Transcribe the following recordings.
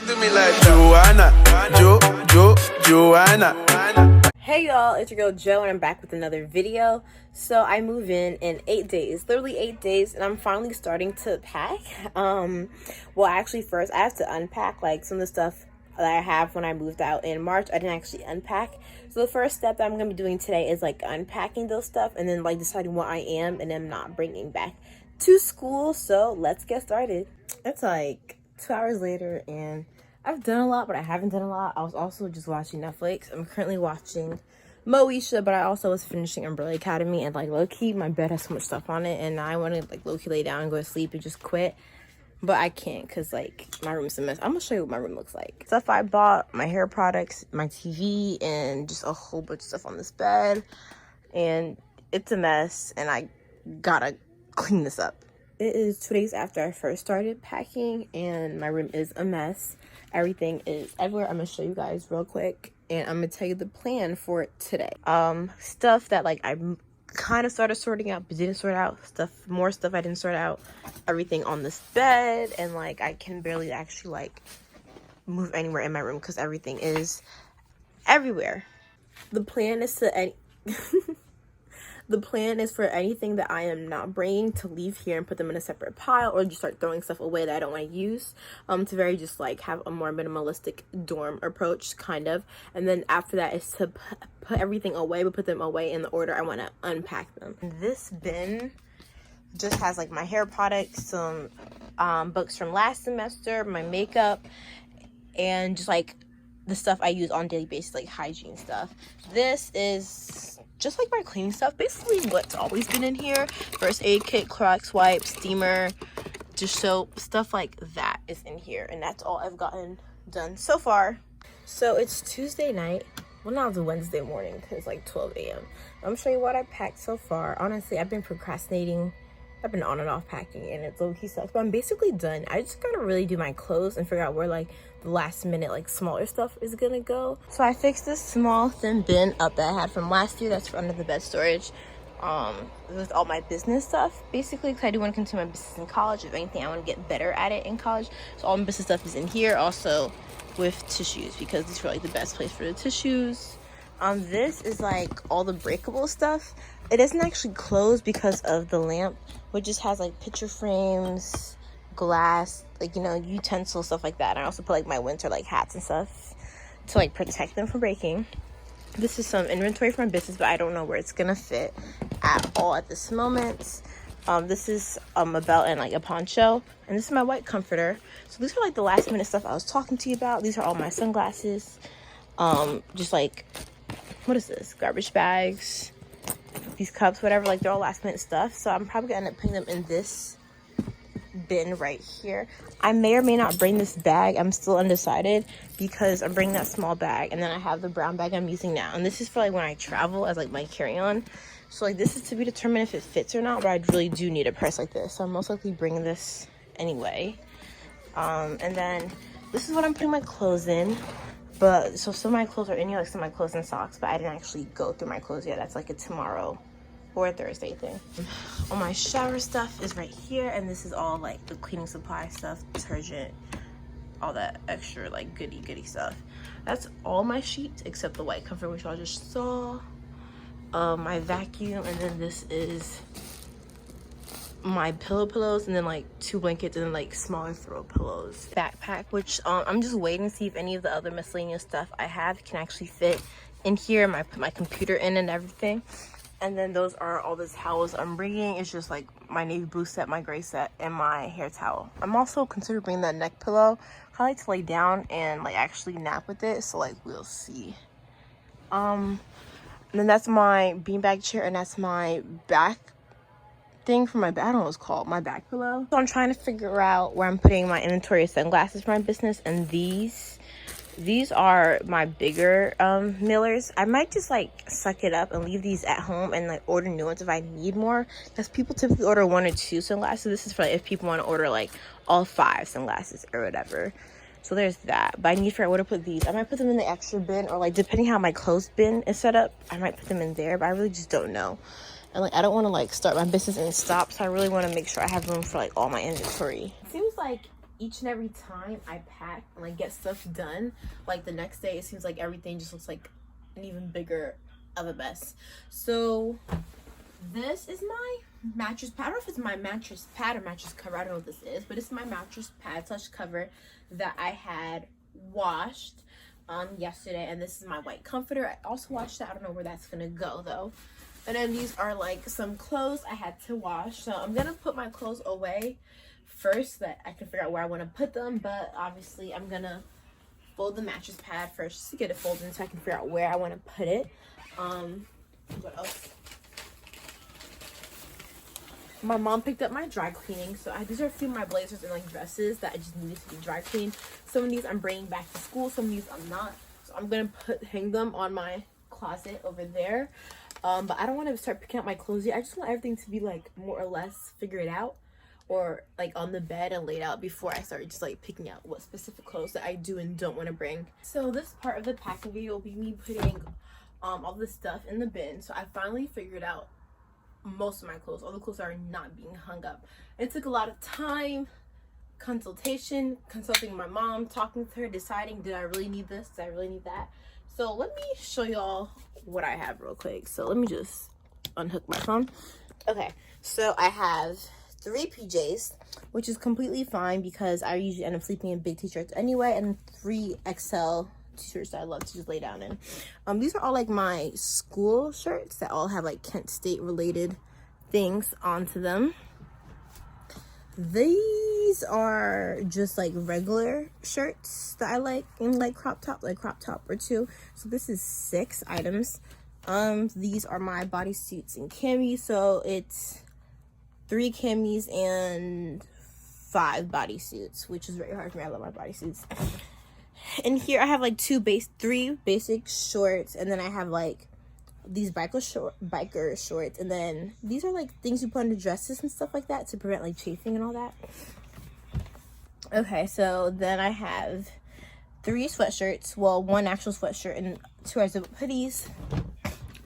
do me like Joanna. Hey y'all, it's your girl Jo and I'm back with another video. So I move in 8 days, literally 8 days, and I'm finally starting to pack. Well, actually first I have to unpack like some of the stuff that I have when I moved out in March. I didn't actually unpack. So the first step that I'm going to be doing today is like unpacking those stuff and then like deciding what I am and then not bringing back to school. So let's get started. It's like 2 hours later and I've done a lot, but I haven't done a lot. I was also just watching Netflix. I'm currently watching Moesha, but I also was finishing Umbrella Academy, and like low-key, my bed has so much stuff on it, and I want to like low-key lay down and go to sleep and just quit. But I can't because like my room's a mess. I'm gonna show you what my room looks like. Stuff I bought, my hair products, my TV, and just a whole bunch of stuff on this bed. And it's a mess, and I gotta clean this up. It is 2 days after I first started packing, and my room is a mess. Everything is everywhere. I'm gonna show you guys real quick, and I'm gonna tell you the plan for today. Stuff that like I kind of started sorting out but didn't sort out. More stuff I didn't sort out. Everything on this bed, and like I can barely actually like move anywhere in my room because everything is everywhere. The plan is to The plan is for anything that I am not bringing to leave here and put them in a separate pile, or just start throwing stuff away that I don't want to use, to very just like have a more minimalistic dorm approach kind of. And then after that is to put everything away, but put them away in the order I want to unpack them. This bin just has like my hair products, some books from last semester, my makeup, and just like the stuff I use on a daily basis, like hygiene stuff. This is just like my cleaning stuff, basically what's always been in here. First aid kit, Clorox wipes, steamer, just soap, stuff like that is in here, and that's all I've gotten done so far. So it's Tuesday night. Well, now it's Wednesday morning because it's like 12 a.m. I'm showing you what I packed so far. Honestly, I've been procrastinating. I've been on and off packing, and it's low-key sucks, but I'm basically done. I just gotta really do my clothes and figure out where like the last minute like smaller stuff is gonna go. So I fixed this small thin bin up that I had from last year. That's for under the bed storage with all my business stuff, basically, because I do want to continue my business in college. If anything, I want to get better at it in college, so all my business stuff is in here. Also with tissues, because these are like the best place for the tissues. This is like all the breakable stuff. It doesn't actually close because of the lamp, which just has like picture frames, glass, like, you know, utensils, stuff like that. And I also put like my winter like hats and stuff to like protect them from breaking. This is some inventory for my business, but I don't know where it's gonna fit at all at this moment. This is a belt and like a poncho, and this is my white comforter. So these are like the last minute stuff I was talking to you about. These are all my sunglasses, just like, what is this, garbage bags, these cups, whatever, like they're all last minute stuff. So I'm probably gonna end up putting them in this bin right here. I may or may not bring this bag. I'm still undecided because I'm bringing that small bag, and then I have the brown bag I'm using now, and this is for like when I travel as like my carry-on. So like this is to be determined if it fits or not, but I really do need a purse like this, so I'm most likely bringing this anyway. And then this is what I'm putting my clothes in. But so some of my clothes are in here, like some of my clothes and socks, but I didn't actually go through my clothes yet. That's like a tomorrow or a Thursday thing. All my shower stuff is right here, and this is all like the cleaning supply stuff, detergent, all that extra like goody stuff. That's all my sheets except the white comfort, which y'all just saw. My vacuum, and then this is my pillows, and then like 2 blankets, and then like smaller throw pillows. Backpack, which I'm just waiting to see if any of the other miscellaneous stuff I have can actually fit in here. I put my computer in and everything. And then those are all the towels I'm bringing. It's just like my navy blue set, my gray set, and my hair towel. I'm also considering bringing that neck pillow. I like to lay down and like actually nap with it, so like we'll see. And then that's my beanbag chair, and that's my back thing for my back. I don't know what it's called, my back pillow. So I'm trying to figure out where I'm putting my inventory of sunglasses for my business, and these are my bigger millers. I might just like suck it up and leave these at home and like order new ones if I need more, because people typically order 1 or 2 sunglasses. This is for like if people want to order like all 5 sunglasses or whatever. So there's that. But I need to figure out where to put these. I might put them in the extra bin, or like depending how my clothes bin is set up, I might put them in there, but I really just don't know. And like I don't want to like start my business and stop, so I really want to make sure I have room for like all my inventory. It seems like each and every time I pack and like get stuff done, like the next day it seems like everything just looks like an even bigger of a mess. So this is my mattress pad. I don't know if it's my mattress pad or mattress cover, I don't know what this is, but it's my mattress pad slash cover that I had washed yesterday. And this is my white comforter. I also washed that. I don't know where that's gonna go though. And then these are like some clothes I had to wash, so I'm gonna put my clothes away first so that I can figure out where I want to put them. But obviously I'm gonna fold the mattress pad first just to get it folded so I can figure out where I want to put it. What else? My mom picked up my dry cleaning, so these are a few of my blazers and like dresses that I just needed to be dry cleaned. Some of these I'm bringing back to school, some of these I'm not, so I'm gonna hang them on my closet over there. But I don't want to start picking out my clothes yet. I just want everything to be like more or less figured out, or like on the bed and laid out before I start just like picking out what specific clothes that I do and don't want to bring. So this part of the packing video will be me putting all the stuff in the bin. So I finally figured out most of my clothes. All the clothes are not being hung up. It took a lot of time, consultation, consulting my mom, talking to her, deciding, did I really need this? Did I really need that? So let me show y'all what I have real quick. So let me just unhook my phone. Okay, so I have 3 PJs, which is completely fine because I usually end up sleeping in big t-shirts anyway, and 3 XL t-shirts that I love to just lay down in. These are all like my school shirts that all have like Kent State related things onto them. These are just like regular shirts that I like in like crop top or 2. So this is 6 items. These are my bodysuits and camis, so it's 3 camis and 5 bodysuits, which is very hard for me. I love my bodysuits. And here I have like 3 basic shorts, and then I have like these biker shorts, and then these are like things you put under dresses and stuff like that to prevent like chafing and all that. Okay, so then I have 3 sweatshirts, well, 1 actual sweatshirt and 2 pairs of hoodies,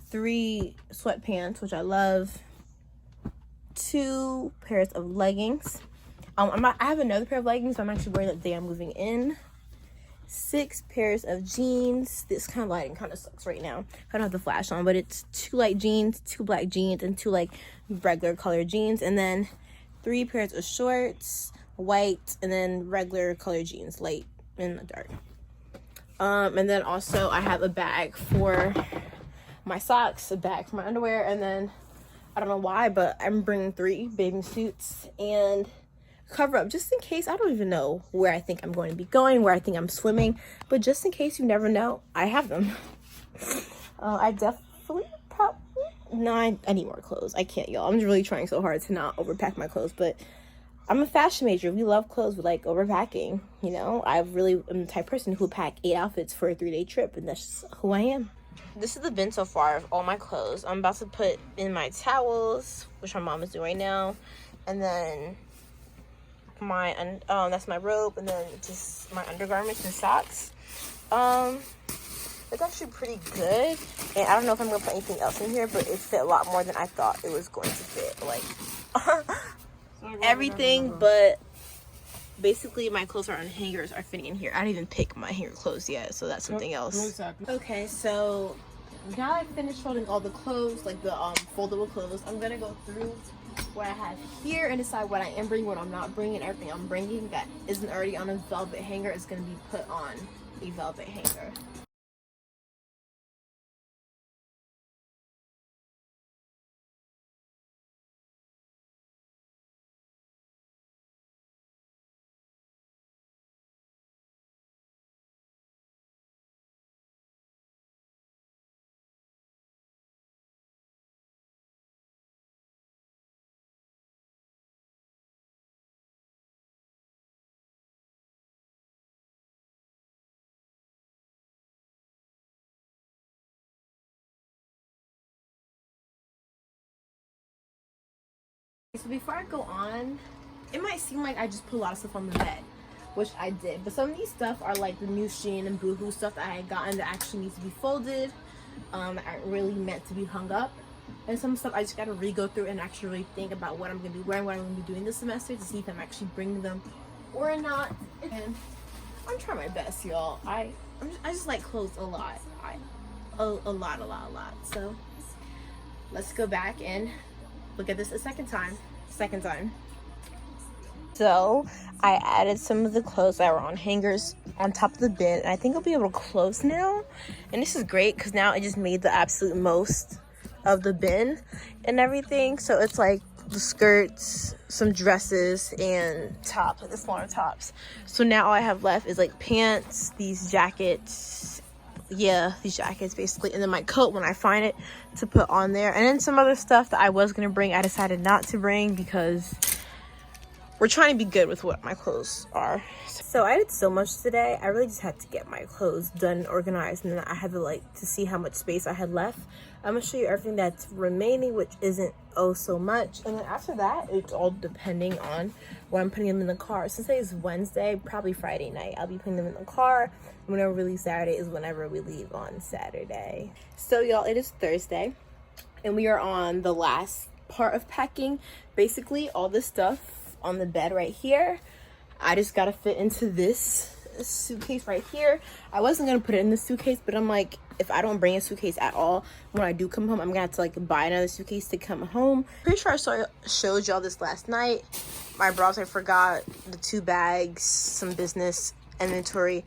3 sweatpants, which I love, 2 pairs of leggings. I have another pair of leggings, but I'm actually wearing that the day I'm moving in. 6 pairs of jeans. This kind of lighting kind of sucks right now. I don't have the flash on, but it's 2 light jeans, 2 black jeans, and 2 like regular color jeans. And then 3 pairs of shorts, white, and then regular color jeans, light and dark. And then also I have a bag for my socks, a bag for my underwear, and then I don't know why, but I'm bringing 3 bathing suits and cover up just in case. I don't even know where I think I'm going to be going, where I think I'm swimming, but just in case, you never know, I have them. I definitely I need more clothes. I can't, y'all. I'm really trying so hard to not overpack my clothes, but I'm a fashion major. We love clothes. We like overpacking, you know. I really am the type of person who will pack 8 outfits for a 3-day trip, and that's just who I am. This is the bin so far of all my clothes. I'm about to put in my towels, which my mom is doing right now, and then that's my robe, and then just my undergarments and socks. It's actually pretty good, and I don't know if I'm gonna put anything else in here, but it fit a lot more than I thought it was going to fit. Like everything, but basically my clothes are on hangers are fitting in here. I didn't even pick my hanger clothes yet, so that's something else. Okay, so now I've finished folding all the clothes, like the foldable clothes. I'm gonna go through what I have here and decide what I am bringing, what I'm not bringing. Everything I'm bringing that isn't already on a velvet hanger is going to be put on a velvet hanger. So before I go on, it might seem like I just put a lot of stuff on the bed, which I did, but some of these stuff are like the new Shein and Boohoo stuff that I had gotten that actually needs to be folded, that aren't really meant to be hung up, and some stuff I just gotta re-go through and actually really think about what I'm gonna be wearing, what I'm gonna be doing this semester, to see if I'm actually bringing them or not. And I'm trying my best, y'all. I just like clothes a lot. A lot. So let's go back and look at this a second time. So I added some of the clothes that were on hangers on top of the bin, and I think I'll be able to close now. And this is great because now I just made the absolute most of the bin and everything. So it's like the skirts, some dresses, and tops, like the smaller tops. So now all I have left is like pants, these jackets, these jackets basically, and then my coat when I find it to put on there, and then some other stuff that I was gonna bring I decided not to bring because we're trying to be good with what my clothes are. So I did so much today. I really just had to get my clothes done and organized, and then I had to see how much space I had left. I'm gonna show you everything that's remaining, which isn't so much. And then after that, it's all depending on where I'm putting them in the car. Since today is Wednesday, probably Friday night, I'll be putting them in the car. Whenever we leave Saturday is whenever we leave on Saturday. So y'all, it is Thursday, and we are on the last part of packing. Basically, all this stuff on the bed right here, I just gotta fit into this suitcase right here. I wasn't gonna put it in the suitcase, but I'm like, if I don't bring a suitcase at all when I do come home, I'm gonna have to like buy another suitcase to come home. Pretty sure I showed y'all this last night. My bras, I forgot the 2 bags, some business inventory,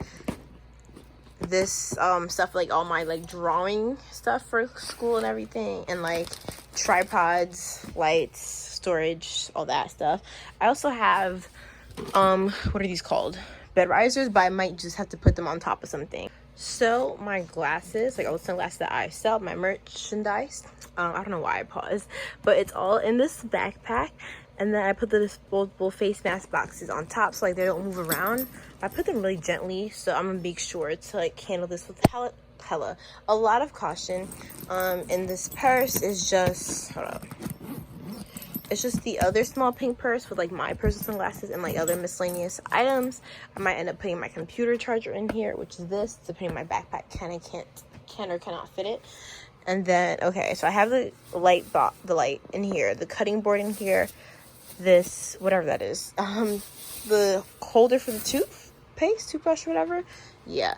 this stuff, like all my like drawing stuff for school and everything, and like tripods, lights, storage, all that stuff. I also have what are these called, bed risers, but I might just have to put them on top of something. So my glasses, like all the sunglasses that I sell, my merchandise, I don't know why I paused, but it's all in this backpack. And then I put the disposable face mask boxes on top so like they don't move around. I put them really gently, so I'm gonna make sure to like handle this with a lot of caution. And this purse is just, hold up, it's just the other small pink purse with like my personal sunglasses and like other miscellaneous items. I might end up putting my computer charger in here, which is this, depending on my backpack can or cannot fit it. And then, okay, so I have the light in here, the cutting board in here, this, whatever that is, the holder for the toothbrush or whatever. Yeah,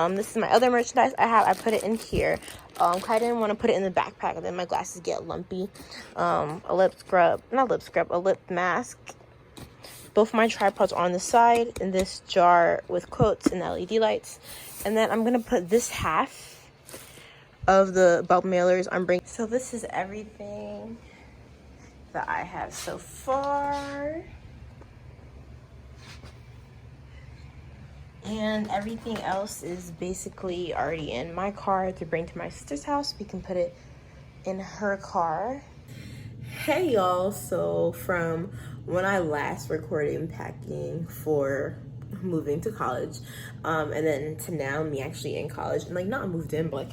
this is my other merchandise I put it in here. I didn't want to put it in the backpack and then my glasses get lumpy. A lip mask. Both my tripods are on the side, in this jar with quotes and LED lights. And then I'm gonna put this half of the bulk mailers I'm bringing. So this is everything that I have so far. And everything else is basically already in my car to bring to my sister's house. We can put it in her car. Hey y'all, so from when I last recorded packing for moving to college, and then to now me actually in college, and like not moved in, but like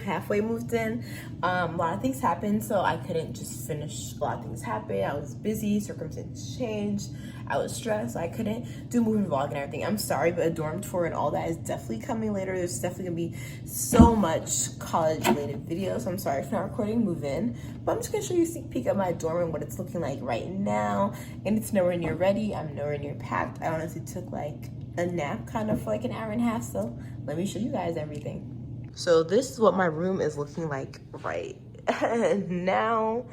halfway moved in, a lot of things happened, so I couldn't just finish. A lot of things happened. I was busy, circumstances changed, I was stressed, so I couldn't do moving vlog and everything. I'm sorry, but a dorm tour and all that is definitely coming later. There's definitely gonna be so much college related videos, so I'm sorry for not recording move in, but I'm just gonna show you a sneak peek of my dorm and what it's looking like right now. And it's nowhere near ready, I'm nowhere near packed. I honestly took like a nap kind of for like an hour and a half, so let me show you guys everything. So this is what my room is looking like right now.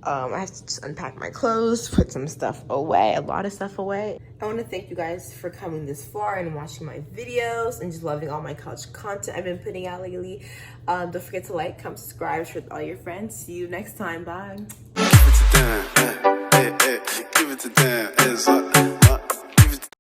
I have to just unpack my clothes, put some stuff away, a lot of stuff away. I want to thank you guys for coming this far and watching my videos and just loving all my college content I've been putting out lately. Don't forget to like, comment, subscribe, share with all your friends. See you next time. Bye. Give it to them. Give it to them.